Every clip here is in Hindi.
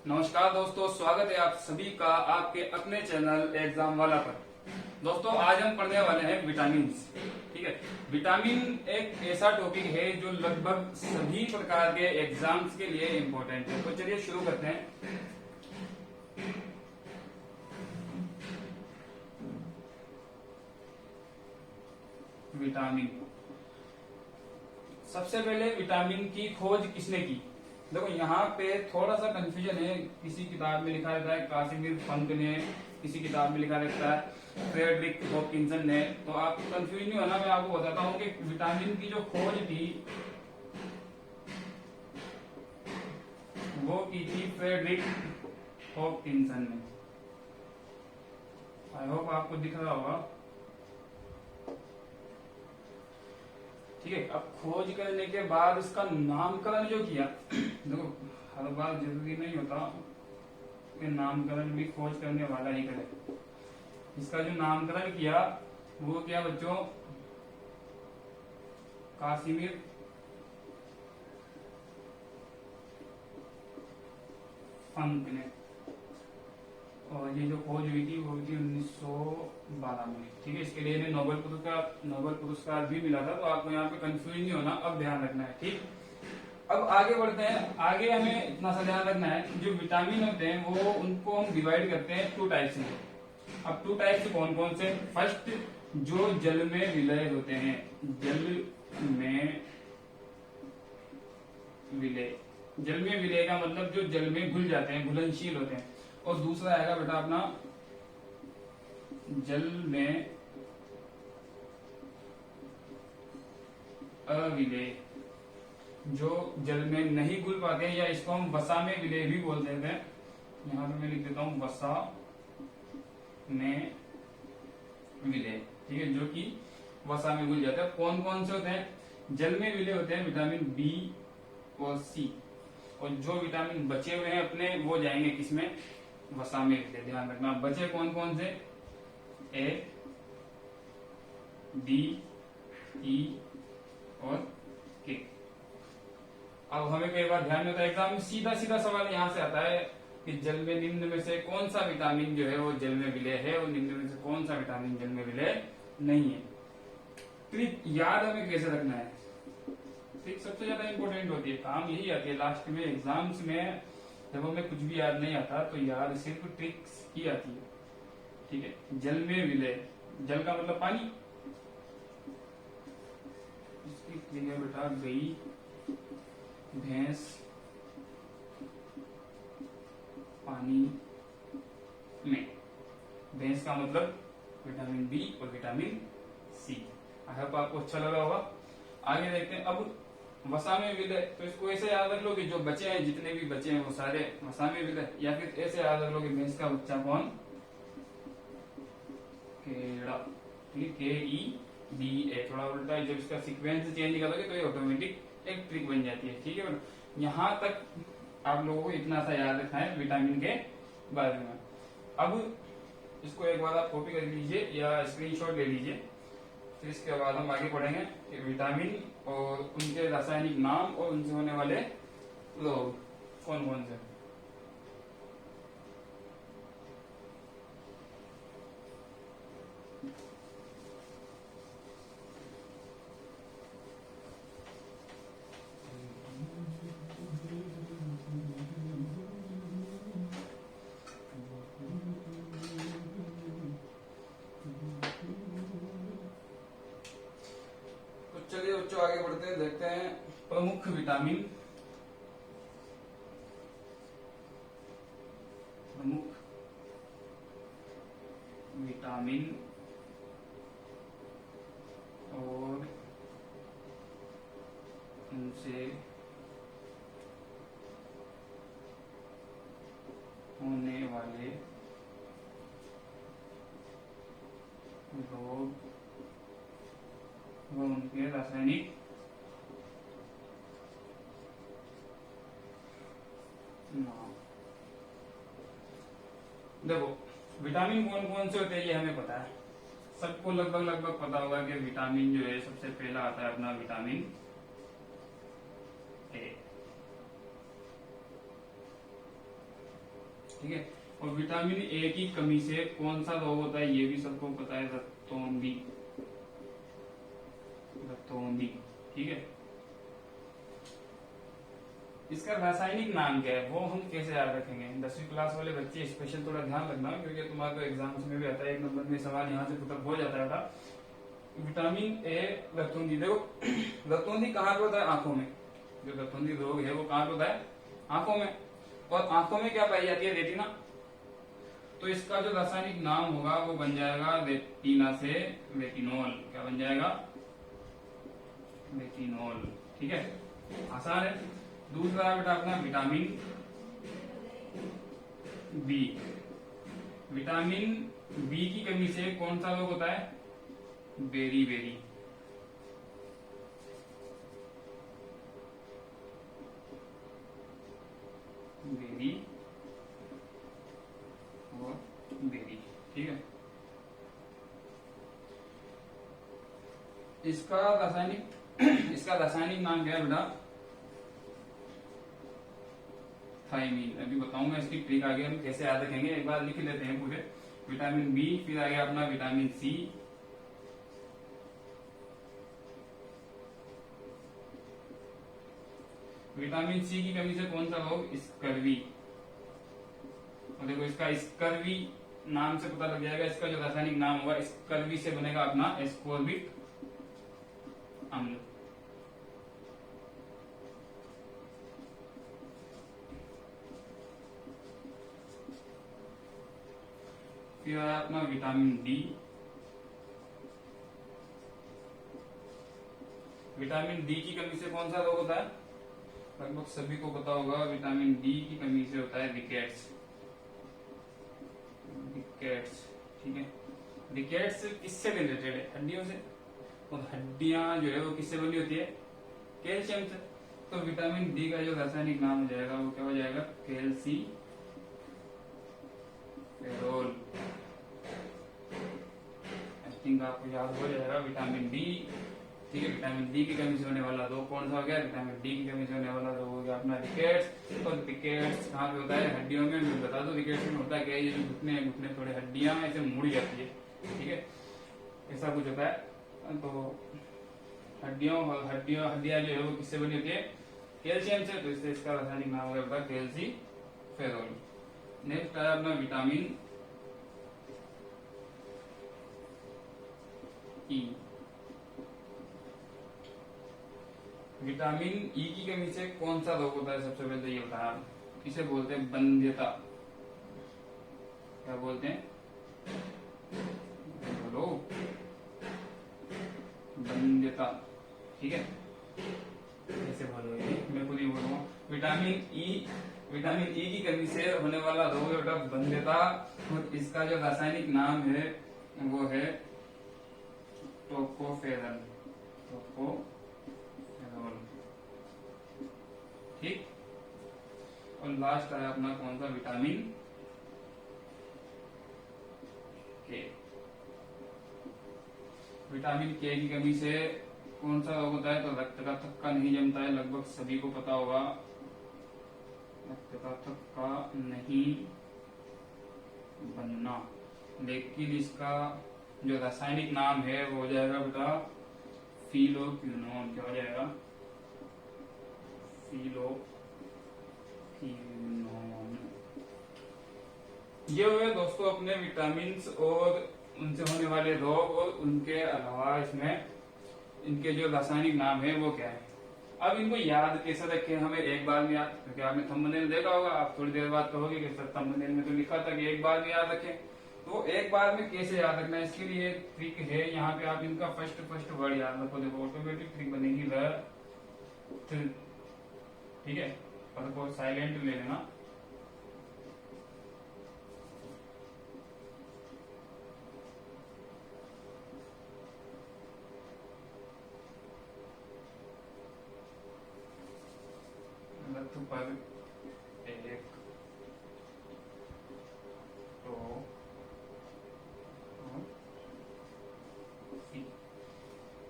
नमस्कार दोस्तों, स्वागत है आप सभी का आपके अपने चैनल एग्जाम वाला पर। दोस्तों आज हम पढ़ने वाले हैं विटामिन। ठीक है, विटामिन एक ऐसा टॉपिक है जो लगभग सभी प्रकार के एग्जाम्स के लिए इम्पोर्टेंट है। तो चलिए शुरू करते हैं। विटामिन, सबसे पहले विटामिन की खोज किसने की? देखो यहाँ पे थोड़ा सा कंफ्यूजन है। किसी किताब में लिखा रहता है कासिमिर फंक ने, किसी किताब में लिखा रहता है फ्रेडरिक हॉकिंसन ने। तो आप कंफ्यूज नहीं होना, मैं आपको बताता हूँ कि विटामिन की जो खोज थी वो की थी फ्रेडरिक हॉकिंसन ने। आई होप आपको दिख रहा होगा। ठीक है, अब खोज करने के बाद इसका नामकरण जो किया, देखो हर बार जरूरी नहीं होता कि नामकरण भी खोज करने वाला ही करे। इसका जो नामकरण किया वो क्या बच्चों? कासिमिर फंक ने। और ये जो खोज हुई थी वो हुई थी 1912 में। ठीक है, इसके लिए इन्हें नोबेल पुरस्कार भी मिला था। तो आपको यहाँ पे कंफ्यूज नहीं होना, अब ध्यान रखना है। ठीक, अब आगे बढ़ते हैं। आगे हमें इतना सा ध्यान रखना है, जो विटामिन होते हैं वो उनको हम डिवाइड करते हैं टू टाइप्स में। अब टू टाइप्स कौन कौन से? फर्स्ट, जो जल में विलय होते हैं, जल में विलय। जल में विलय का मतलब जो जल में घुल जाते हैं, घुलनशील होते हैं। और दूसरा आएगा बेटा अपना जल में अविलय, जो जल में नहीं घुल पाते हैं, या इसको हम वसा में विलय भी बोल देते हैं। यहां पे मैं लिख देता हूं वसा में विलय। ठीक है, जो कि वसा में घुल जाते हैं। कौन कौन से होते हैं? जल में विलय होते हैं विटामिन बी और सी। और जो विटामिन बचे हुए हैं अपने, वो जाएंगे किसमें? वसा में विलय। ध्यान रखना, बचे कौन कौन से? ए, डी, ई और के। अब हमें कई बार ध्यान में होता है एग्जाम में सीधा सीधा सवाल यहाँ से आता है कि जल में निम्न में से कौन सा विटामिन जो है वो जल में विलय है, और निम्न में से कौन सा विटामिन जल में विलय नहीं है। ट्रिक याद हमें कैसे रखना है? ट्रिक सबसे ज्यादा इंपॉर्टेंट होती है, काम यही आती है लास्ट में एग्जाम्स में। जब हमें कुछ भी याद नहीं आता तो याद सिर्फ ट्रिक्स ही आती है। ठीक है, जल में विलय, जल का मतलब पानी। इसकी क्रिया बेटा गई भैंस पानी में। भैंस का मतलब विटामिन बी और विटामिन सी। आई होप आपको अच्छा लगा होगा। आगे देखते हैं। अब वसा में विलय, तो इसको ऐसे याद रख लो कि जो बचे हैं, जितने भी बचे हैं वो सारे वसा में विलय। या फिर ऐसे याद रख लो कि भैंस का बच्चा कौन? केड़ा। ठीक, के ई डी ए। थोड़ा उल्टा, जब इसका सीक्वेंस चेंज करोगे तो ये ऑटोमेटिक एक ट्रिक बन जाती है। ठीक है, यहां तक आप लोगों को इतना सा याद रखना है विटामिन के बारे में। अब इसको एक बार आप कॉपी कर लीजिए या स्क्रीनशॉट ले लीजिए। फिर इसके बाद हम आगे पढ़ेंगे कि विटामिन और उनके रासायनिक नाम और उनसे होने वाले लोग कौन कौन से। चलिए बच्चों आगे बढ़ते हैं, देखते हैं प्रमुख विटामिन। प्रमुख विटामिन और उनसे होने वाले रोग वो उनके रासायनिक नाम। देखो विटामिन कौन कौन से होते हैं ये हमें पता है, सबको लगभग पता होगा कि विटामिन जो है सबसे पहला आता है अपना विटामिन ए। ठीक है। और विटामिन ए की कमी से कौन सा रोग होता है, ये भी सबको पता है, रक्तौंधी। रक्तौंधी, ठीक है। इसका रासायनिक नाम क्या है वो हम कैसे याद रखेंगे? 10वीं क्लास वाले बच्चे स्पेशल थोड़ा ध्यान रखना, क्योंकि तुम्हारे एग्जाम्स में भी आता है, 1 नंबर में सवाल यहाँ से पुटअप हो जाता था। विटामिन ए रक्तौंधी, देखो रक्तौंधी कहाँ पे होता है? आंखों में। जो रक्तौंधी रोग है वो कहाँ पे होता है? आंखों में। और आंखों में क्या पाई जाती है? रेटिना। तो इसका जो रासायनिक नाम होगा वो बन जाएगा रेटिना से रेटिनॉल। क्या बन जाएगा? रेटिनॉल, ठीक है, आसान है। दूसरा है बेटा अपना विटामिन बी। विटामिन बी की कमी से कौन सा रोग होता है? Beriberi. बेरी और बेरी, ठीक है। इसका रासायनिक नाम क्या है बेटा? थायमीन। अभी बताऊंगा इसकी ट्रिक, आगे हम कैसे याद रखेंगे, एक बार लिख लेते हैं पूरे। विटामिन बी, फिर आ गया अपना विटामिन सी, विटामिन सी की कमी से कौन सा रोग? स्कर्वी। और देखो इसका स्कर्वी नाम से पता लग जाएगा, इसका जो रासायनिक नाम होगा स्कर्वी से बनेगा अपना एस्कोर्बिक अम्ल। फिर आया अपना विटामिन डी। विटामिन डी की कमी से कौन सा रोग होता है? लगभग सभी को पता होगा, विटामिन डी की कमी से होता है रिकेट्स। रिकेट्स, ठीक है। रिकेट्स किससे रिलेटेड है? हड्डियों से। और हड्डियां जो है वो किससे बनी होती है? कैल्शियम से। तो विटामिन डी का जो रासायनिक नाम हो जाएगा वो क्या हो जाएगा? कैल्सी फेरोल। आई थिंक आपको याद हो जाएगा विटामिन डी, ठीक है। विटामिन डी की कमी से होने वाला रोग कौन सा हो गया? विटामिन डी की कमी से होने वाला रोग हो गया अपना रिकेट्स। और रिकेट्स कहाँ पे होता है? हड्डियों में। मैं बता दो रिकेट्स में होता है क्या? ये जो घुटने थोड़े हड्डियां ऐसे मुड़ जाती है, ठीक है, ऐसा कुछ होता है। तो हड्डियां जो है वो किससे बनी होती है? कैल्शियम से। तो इससे इसका रासायनिक नाम हो गया कैल्सी फेरोल। नेक्स्ट आया अपना विटामिन ई। विटामिन ई की कमी से कौन सा रोग होता है? सबसे पहले तो ये बताया, इसे बोलते हैं बंध्यता। क्या बोलते हैं? बोलो, बंध्यता, ठीक है। कैसे बोलोगे? मैं खुद ही बोलूंगा। विटामिन ई की कमी से होने वाला रोग है बेटा बंध्यता। और इसका जो रासायनिक नाम है वो है टोकोफेरल। ठीक। और लास्ट आया अपना कौन सा? विटामिन के। विटामिन के की कमी से कौन सा रोग होता है? तो रक्त का थक्का नहीं जमता है, लगभग सभी को पता होगा। रक्त का थक्का नहीं बनना। लेकिन इसका जो रासायनिक नाम है वो हो जाएगा बेटा फिलोक्विनोन। क्या हो जाएगा? फिलोक्विनोन। ये हुए दोस्तों अपने विटामिन और उनसे होने वाले रोग, और उनके अलावा इसमें इनके जो रासायनिक नाम है वो क्या है। अब इनको याद कैसे रखें? हमें एक बार में याद, क्योंकि आपने थंबनेल देखा होगा, आप थोड़ी देर बाद कहोगे कि सर थंबनेल में तो लिखा था कि एक बार में याद रखें। तो एक बार में कैसे याद रखना है, इसके लिए ट्रिक है। यहाँ पे आप इनका फर्स्ट वर्ड याद रखो। देखो ऑटोमेटिक ट्रिक बनेगी ल, ठीक है। और साइलेंट ले लेना। पर एक तो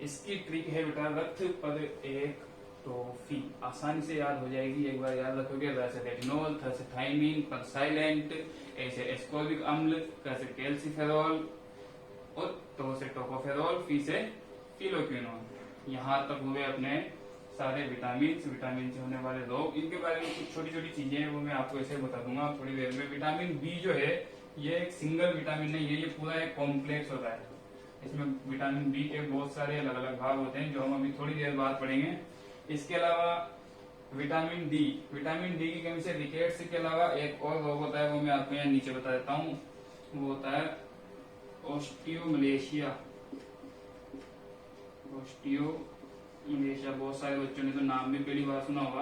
इसकी ट्रिक है बेटा, रथ पर एक तो फी आसानी से याद हो जाएगी, एक बार याद रखोगे। वैसे रेटिनॉल, थैसे थाइमीन, परसाइलेंट, ऐसे एस्कॉर्बिक अम्ल, कैसे कैल्सिफेरॉल, और तो से टोकोफेरॉल, फी से फिलोक्विनोन। यहाँ तक हुए अपने सारे विटामिन से होने वाले रोग। इनके बारे में कुछ छोटी छोटी चीजें हैं वो मैं आपको ऐसे बता दूंगा थोड़ी देर में। विटामिन बी जो है ये एक सिंगल विटामिन नहीं है, ये पूरा एक कॉम्प्लेक्स होता है। इसमें विटामिन बी के बहुत सारे अलग अलग भाग होते हैं जो हम अभी थोड़ी देर बाद पढ़ेंगे। इसके अलावा विटामिन डी की कमी से रिकेट्स के अलावा एक और रोग होता है, वो मैं आपको यहाँ नीचे बता देता हूँ। वो होता है ऑस्टियोमलेशिया। बहुत सारे बच्चों ने तो नाम भी पहली बार सुना होगा।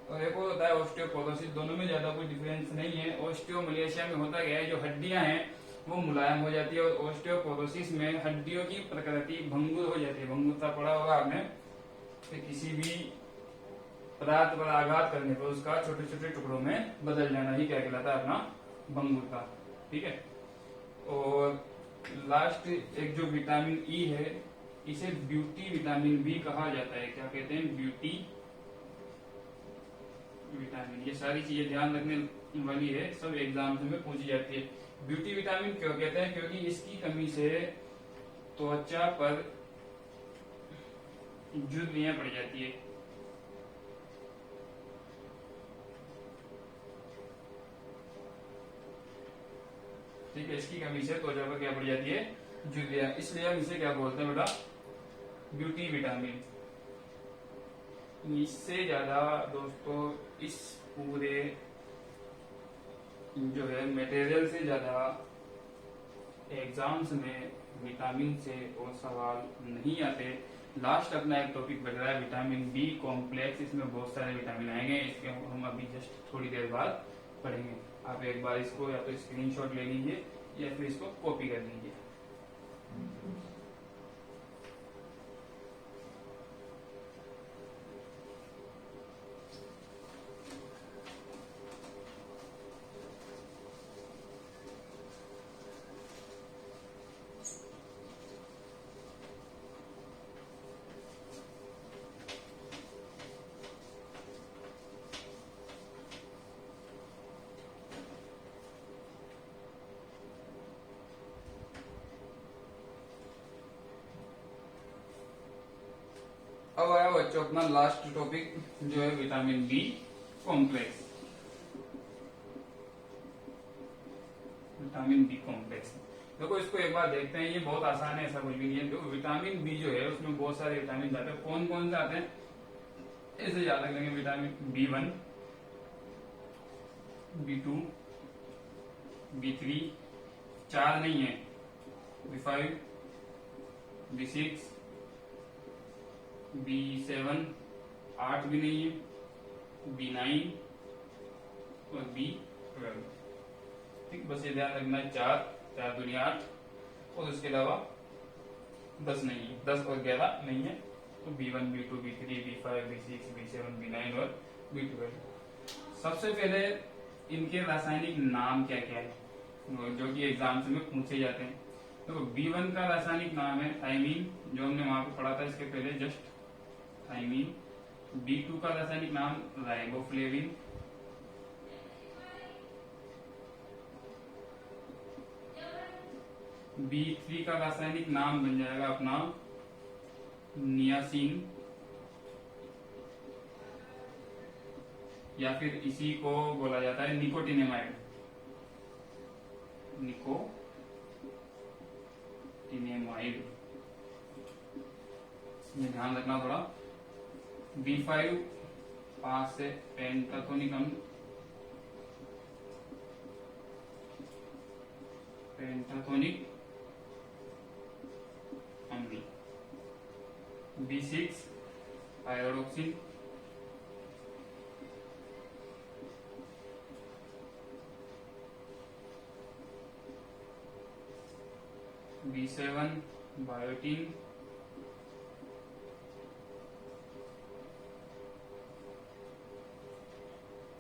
और एक और होता है ऑस्टियोपोरोसिस। दोनों में ज्यादा कोई डिफरेंस नहीं है। ऑस्टियोमलेशिया में होता क्या है, जो हड्डियां हैं वो मुलायम हो जाती है, और ऑस्टियोपोरोसिस में हड्डियों की प्रकृति भंगुर हो जाती है। भंगुरता पड़ा होगा आपने, तो किसी भी पदार्थ पर आघात करने पर उसका छोटे छोटे टुकड़ों में बदल जाना ही क्या कहलाता है, अपना भंगुरता। ठीक है। और लास्ट एक जो विटामिन ई है, इसे ब्यूटी विटामिन बी कहा जाता है। क्या कहते हैं, ब्यूटी विटामिन। ये सारी चीजें ध्यान रखने वाली है, सब एग्जाम्स में पूछी जाती है। ब्यूटी विटामिन क्यों कहते हैं, क्योंकि इसकी कमी से त्वचा पर झुर्रियां पड़ जाती है। ठीक है, इसकी कमी से त्वचा पर क्या पड़ जाती है, झुर्रियां। इसलिए हम इसे क्या बोलते हैं बेटा, ब्यूटी विटामिन। इससे ज्यादा दोस्तों इस पूरे जो है मटेरियल से ज्यादा एग्जाम्स में विटामिन से और सवाल नहीं आते। लास्ट अपना एक टॉपिक बच रहा है विटामिन बी कॉम्प्लेक्स। इसमें बहुत सारे विटामिन आएंगे, इसके हम अभी जस्ट थोड़ी देर बाद पढ़ेंगे। आप एक बार इसको या तो स्क्रीनशॉट ले लीजिए या फिर इसको कॉपी कर लीजिए। अब आया बच्चों अपना लास्ट टॉपिक जो है vitamin B complex. Vitamin B complex देखो, इसको एक बार देखते हैं। ये बहुत आसान है, ऐसा कुछ भी नहीं है। तो विटामिन बी जो है उसमें बहुत सारे विटामिन आते हैं। कौन कौन से आते हैं ऐसे याद रख लेंगे। विटामिन B1, B2, B3, 4 नहीं है, B5, B6, B7, 8 भी नहीं है, B9 और B12। ठीक, बस ये ध्यान रखना है। 4 दूनी 8, और उसके अलावा 10 नहीं है, 10 और 11 नहीं है। तो B1, B2, B3, B5, B6, B7, B9 और B12। सबसे पहले इनके रासायनिक नाम क्या क्या है जो कि एग्जाम्स में पूछे जाते हैं। तो B1 का रासायनिक नाम है थाइमीन, जो हमने वहां पे पढ़ा था इसके पहले जस्ट, थाइमीन। B2 का रासायनिक नाम राइबोफ्लेविन। B3 का रासायनिक नाम बन जाएगा अपना नियासिन, या फिर इसी को बोला जाता है निकोटिनेमाइड। ध्यान रखना थोड़ा। B5 5 से पेंटाथोनिक अम्ल, B6 थायरोडॉक्सिन, B7 बायोटीन,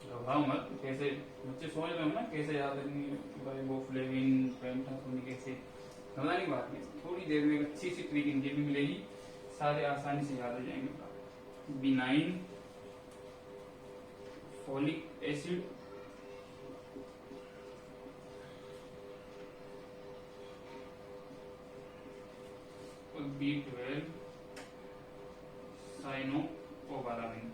घबराओ मत। कैसे बच्चे समझ रहे हो ना, कैसे याद रखेंगे राइबोफ्लेविन, पेंटाथोनिक, कैसे घबराने की बात नहीं। थोड़ी देर में अच्छी सी ट्रिक इनकी भी मिलेगी, सारे आसानी से याद हो जाएंगे। B9 फोलिक एसिड और B12 साइनोकोबालामिन।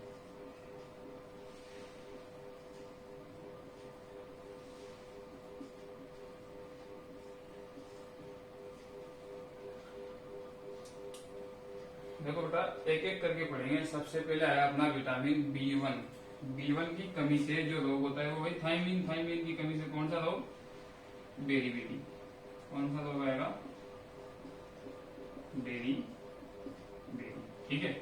देखो बेटा एक एक करके पढ़ेंगे। सबसे पहले आया अपना विटामिन B1। B1 की कमी से जो रोग होता है वो वही थायमिन। थायमिन की कमी से कौन सा रोग? बेरी। कौन सा रोग आएगा? बेरी। ठीक है,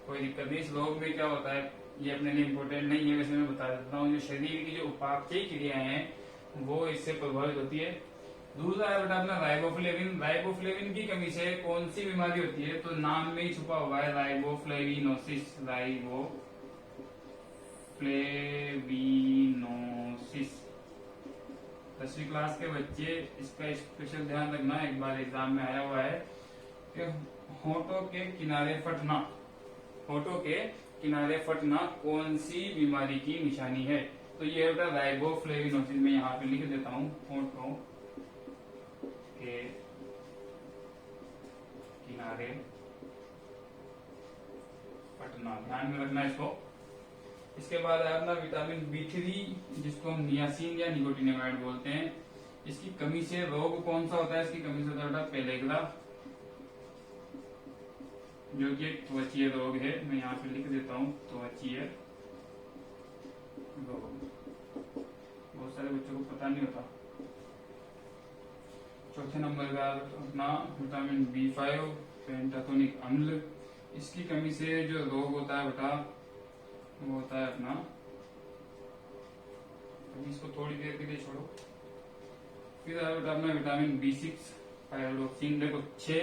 कोई दिक्कत नहीं। इस रोग में क्या होता है ये अपने लिए इम्पोर्टेंट नहीं है, वैसे मैं बता देता हूँ। जो शरीर की जो उपापचय क्रियाएं हैं वो इससे प्रभावित होती है। दूसरा है बेटा अपना राइबोफ्लेविन। राइबोफ्लेविन की कमी से कौन सी बीमारी होती है? तो नाम में ही छुपा हुआ है राइबोफ्लेविनोसिस। राइबोफ्लेविनोसिस। 10वीं क्लास के बच्चे इसका स्पेशल ध्यान रखना, एक बार एग्जाम में आया हुआ है कि होठों के किनारे फटना। होठों के किनारे फटना कौन सी बीमारी की निशानी है? तो ये है बेटा राइबोफ्लेविनोसिस। मैं यहाँ पे लिख देता हूँ, होठों के किनारे फटना, ध्यान में रखना इसको। इसके बाद है अपना विटामिन B3 जिसको हम नियासिन या निकोटिनेमाइड बोलते हैं। इसकी कमी से रोग कौन सा होता है? इसकी कमी से होता है बेटा पेलेग्रा, जो कि एक त्वचीय रोग है। मैं यहाँ पे लिख देता हूँ त्वचीय रोग। बहुत सारे बच्चों को पता नहीं होता। चौथे नंबर का अपना विटामिन B5 पेंटाथोनिक अम्ल। इसकी कमी से जो रोग होता है बेटा वो होता है अपना, अभी इसको थोड़ी देर के लिए छोड़ो। फिर है बेटा अपना विटामिन B6 पायरोडोक्सिन। देखो 6,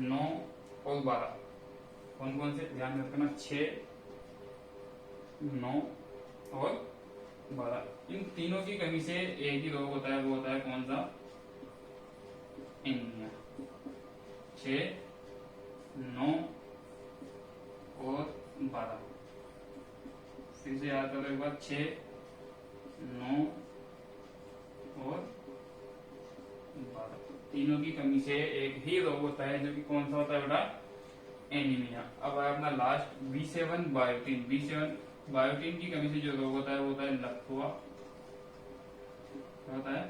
9 और 12 कौन कौन से ध्यान रखना? 6, 9 और 12। इन तीनों की कमी से एक ही रोग होता है, वो होता है कौन सा? एनीमिया। 6, 9 और 12 फिर से याद करो एक बार। 6, 9 और 12 तीनों की कमी से एक ही रोग होता है, जो कि कौन सा होता है बेटा? एनीमिया। अब आया अपना last B7 biotin. B7 biotin की कमी से जो रोग होता है वो होता है लकवा। क्या होता है?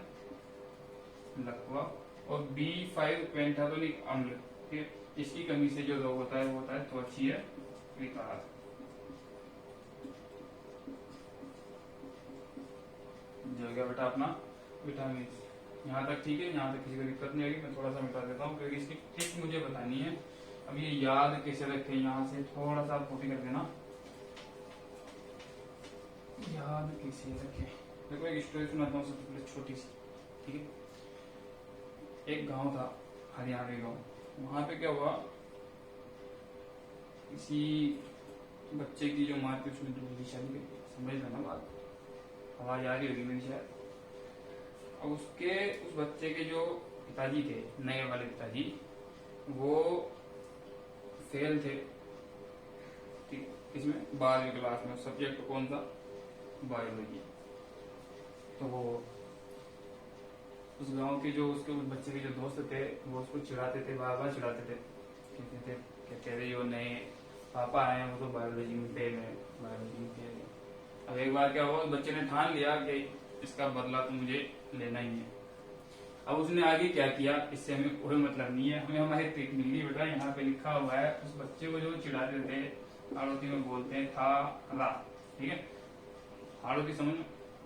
लकवा। और B5 पेंटाथोनिक अम्ल, इसकी कमी से जो रोग होता है वो होता है त्वचीय विकार। जो हो गया बेटा अपना विटामिन। यहाँ तक ठीक है? यहाँ तक किसी को दिक्कत नहीं आएगी। मैं थोड़ा सा मिटा देता हूँ क्योंकि इसकी ट्रिक मुझे बतानी है। अब ये याद कैसे रखें, यहाँ से थोड़ा सा कॉपी कर देना। याद कैसे रखें? देखो एक स्टोरी सुनाता हूँ सबसे पहले, छोटी सी। ठीक है, एक गांव था, हरियाणवी गांव। वहां पे क्या हुआ, किसी बच्चे की जो माँ थी उसने दूसरी शादी कर दी। समझ लेना बात, आवाज आ रही होगी मेरी शायद। अब उस बच्चे के जो पिताजी थे, नए वाले पिताजी, वो फेल थे। ठीक, इसमें 12वीं क्लास में। सब्जेक्ट कौन सा? बायोलॉजी। तो वो उस गांव के जो उसके उस बच्चे के जो दोस्त थे वो उसको चिढ़ाते थे, बार बार चिढ़ाते थे। कहते थे जो नए पापा आए हैं वो तो बायोलॉजी में फेल है, बायोलॉजी में फेल है। अब एक बार क्या हुआ, बच्चे ने ठान लिया कि इसका बदला तो मुझे लेना ही है। अब उसने आगे क्या किया, इससे हमें कोई मतलब नहीं है, हमें हमारी ट्रिक मिल गई बेटा। यहाँ पे लिखा हुआ है, उस बच्चे को जो चिढ़ाते थे हाड़ोती में बोलते हैं था रा। ठीक है, हाड़ोती समझ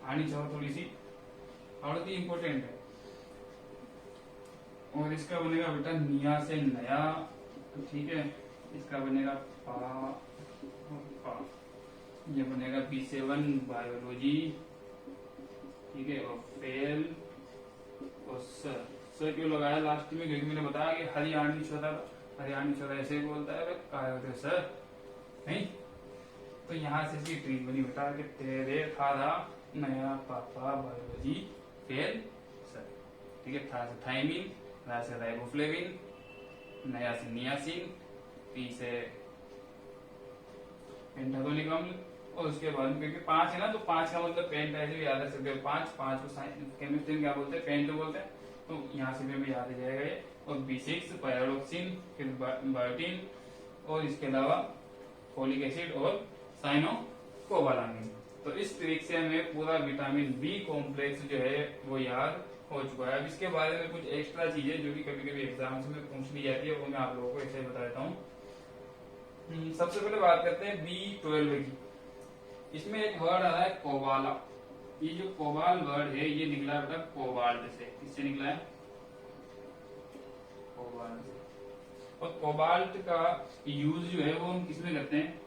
आनी चाहिए थोड़ी सी, हाड़ोती इंपॉर्टेंट है। और इसका बनेगा बेटा निया से नया। ठीक है, इसका बनेगा पा, ये बनेगा B7 बायोलॉजी। ठीक है, और फेल और सर क्यों लगाया लास्ट में, क्योंकि मैंने बताया कि हरियाणवी छोटा ऐसे बोलता है काय होते सर नहीं। तो यहाँ से इसकी ट्रिक बनी बेटा कि तेरे थारा नया पापा बायोलॉजी फेल सर। ठीक है, था से थायमिन, रा से राइबोफ्लेविन, नया से नियासिन, पी से पेंटाटोनिक अम्ल। और उसके बाद क्योंकि 5 है ना, तो 5 का मतलब पेंट ऐसे भी याद रख सकते हो, 5 को केमिस्ट्री में क्या बोलते हैं, पेंट बोलते हैं, तो यहाँ से भी याद आ जाएगा ये। और B6 पायरोक्सिन, फिर बायोटिन, और इसके अलावा फोलिक एसिड और साइनोकोबालामिन। तो इस ट्रिक से हमें पूरा विटामिन बी कॉम्प्लेक्स जो है वो याद हो चुका है। अब इसके बारे में कुछ एक्स्ट्रा चीजें जो कि कभी कभी एग्जाम्स में पूछ ली जाती है, वो मैं आप लोगों को ऐसे बता देता हूँ। सबसे पहले बात करते हैं B12 की। इसमें एक वर्ड आ रहा है कोबाला। ये जो कोबाल वर्ड है ये निकला है बेटा कोबाल्ट से। किससे निकला है? कोबाल्ट से। और कोबाल्ट का यूज जो है वो हम किसमें करते हैं?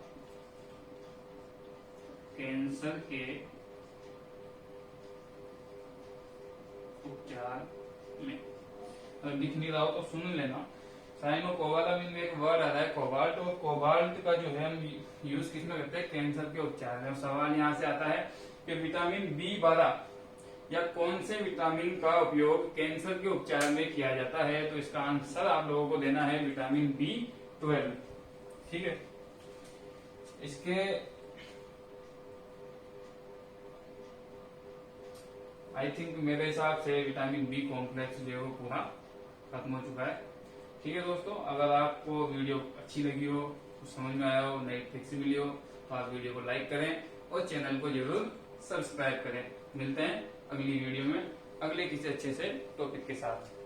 कैंसर के उपचार में। अगर दिख नहीं रहा हो तो सुन लेना। साइनोकोबालामिन में एक वर्ड आ रहा है कोबाल्ट, और कोबाल्ट का जो है हम यूज किसमें करते हैं? कैंसर के उपचार में। सवाल यहाँ से आता है कि विटामिन B12 या कौन से विटामिन का उपयोग कैंसर के उपचार में किया जाता है? तो इसका आंसर आप लोगों को देना है विटामिन B12। ठीक है। इसके आई थिंक मेरे हिसाब से विटामिन बी कॉम्प्लेक्स जो है वो पूरा खत्म हो चुका है। ठीक है दोस्तों, अगर आपको वीडियो अच्छी लगी हो, कुछ समझ में आया हो, नई ट्रिक्स मिली हो, तो आप वीडियो को लाइक करें और चैनल को जरूर सब्सक्राइब करें। मिलते हैं अगली वीडियो में अगले किसी अच्छे से टॉपिक के साथ।